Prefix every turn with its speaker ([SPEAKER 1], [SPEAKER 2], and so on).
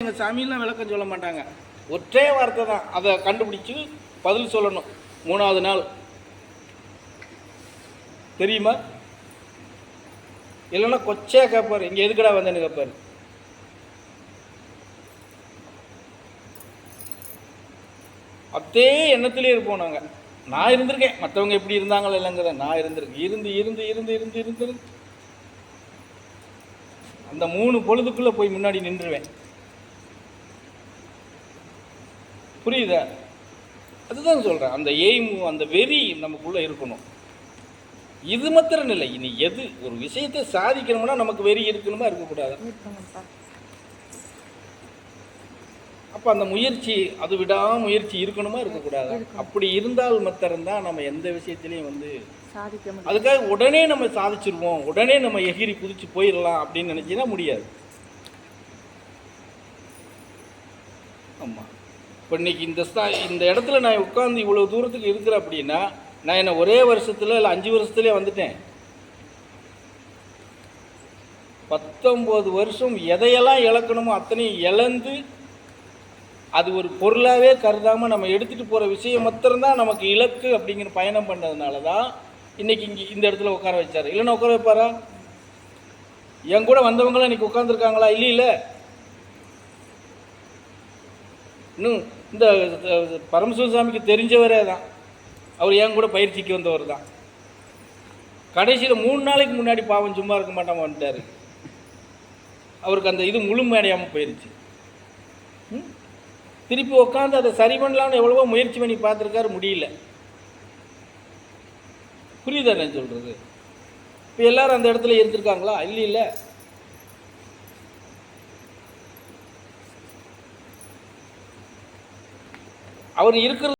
[SPEAKER 1] எங்கள் சாமியெல்லாம் விளக்கம் சொல்ல மாட்டாங்க. ஒற்றே வார்த்தை தான், அதை கண்டுபிடிச்சி பதில் சொல்லணும் 3வது நாள். தெரியுமா? இல்லைன்னா கொச்சையாக கேட்பார், இங்கே எதுக்கடா வந்தேன்னு கேட்பார். அதே எண்ணத்திலே இருப்போம் நாங்கள். நான் இருந்திருக்கேன், மற்றவங்க எப்படி இருந்தாங்களோ இல்லைங்கிற நான் இருந்திருக்கேன். இருந்து இருந்து இருந்து இருந்து இருந்து அந்த 3 பொழுதுக்குள்ளே போய் முன்னாடி நின்றுவேன். புரியுதா? அதுதான் சொல்கிறேன், அந்த எய்ம், அந்த வெறி நமக்குள்ளே இருக்கணும். இது மாத்திரம் இல்லை, இனி எது ஒரு விஷயத்தை சாதிக்கணும்னா நமக்கு வெறி இருக்கணுமா இருக்கக்கூடாது? அப்போ அந்த முயற்சி, அது விடாமுயற்சி இருக்கணுமா இருக்கக்கூடாது? அப்படி இருந்தால் மாத்திரம்தான் நம்ம எந்த விஷயத்திலையும் சாதிக்க முடியும். அதுக்காக உடனே நம்ம சாதிச்சிருவோம், உடனே நம்ம எகிரி குதிச்சு போயிடலாம் அப்படின்னு நினைச்சினா முடியாது. ஆமாம். இப்போ இன்னைக்கு இந்த இடத்துல நான் உட்காந்து இவ்வளோ தூரத்துக்கு இருக்கிறேன் அப்படின்னா, நான் என்ன ஒரே வருஷத்தில் இல்லை 5 வருஷத்துலேயே வந்துட்டேன். 19 வருஷம் எதையெல்லாம் இழக்கணுமோ அத்தனையும் இழந்து, அது ஒரு பொருளாகவே கருதாமல் நம்ம எடுத்துகிட்டு போகிற விஷயம் மாத்திரம்தான் நமக்கு இலக்கு அப்படிங்கிற பயணம் பண்ணதுனால தான் இன்றைக்கி இங்கே இந்த இடத்துல உட்கார வச்சார். இல்லைன்னா உட்கார வைப்பாரா? என் கூட வந்தவங்களாம் இன்றைக்கி உட்காந்துருக்காங்களா? இல்லை. இன்னும் இந்த பரமசிவசாமிக்கு தெரிஞ்சவரே தான், அவர் என் கூட பயிற்சிக்கு வந்தவர் தான். கடைசியில் 3 நாளைக்கு முன்னாடி பாவம் சும்மா இருக்க மாட்டாமல் வந்துட்டார். அவருக்கு அந்த இது முழுமையடையாமல் போயிடுச்சு. திருப்பி உட்காந்து அதை சரி பண்ணலாம்னு எவ்வளவோ முயற்சி பண்ணி பார்த்துருக்காரு, முடியல. புரியுதா நான் சொல்கிறது? இப்போ எல்லாரும் அந்த இடத்துல இருந்திருக்காங்களா? இல்லை. அவர் இருக்கிறது